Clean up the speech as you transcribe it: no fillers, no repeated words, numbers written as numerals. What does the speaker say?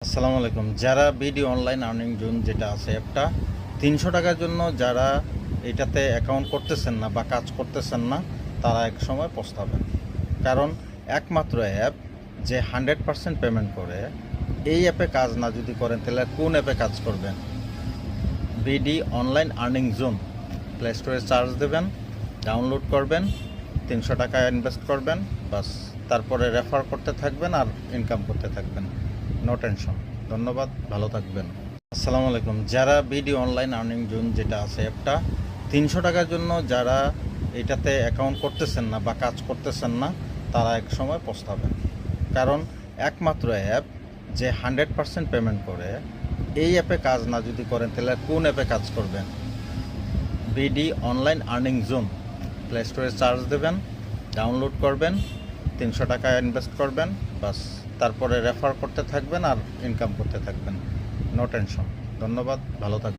আসসালামু আলাইকুম। যারা বিডি অনলাইন আর্নিং জোন যেটা আছে অ্যাপটা 300 টাকার জন্য যারা এটাতে অ্যাকাউন্ট করতেছেন না বা কাজ করতেছেন না, তারা এক সময় পস্তাবেন। কারণ একমাত্র অ্যাপ যে 100% পেমেন্ট করে, এই অ্যাপে কাজ না যদি করেন তাহলে কোন অ্যাপে কাজ করবেন? BD online earning zone play স্টোরে চার্জ দেবেন, ডাউনলোড করবেন, 300 টাকা ইনভেস্ট করবেন, বাস। তারপরে রেফার করতে থাকবেন আর ইনকাম করতে থাকবেন। No tension. ধন্যবাদ, ভালো থাকবেন। আসসালামু আলাইকুম। যারা বিডি অনলাইন আর্নিং জোন যেটা আছে অ্যাপটা 300 টাকার জন্য যারা এটাতে অ্যাকাউন্ট করতেছেন না বা কাজ করতেছেন না, তারা এক সময় পস্তাবেন। কারণ একমাত্র অ্যাপ যে 100% পেমেন্ট করে, এই অ্যাপে কাজ না যদি করেন তাহলে কোন অ্যাপে কাজ করবেন? BD online earning zone play স্টোরে চার্জ দেবেন, ডাউনলোড করবেন, 300 টাকা ইনভেস্ট করবেন, বাস। তারপরে রেফার করতে থাকবেন আর ইনকাম করতে থাকবেন। No tension. ধন্যবাদ, ভালো থাকবেন।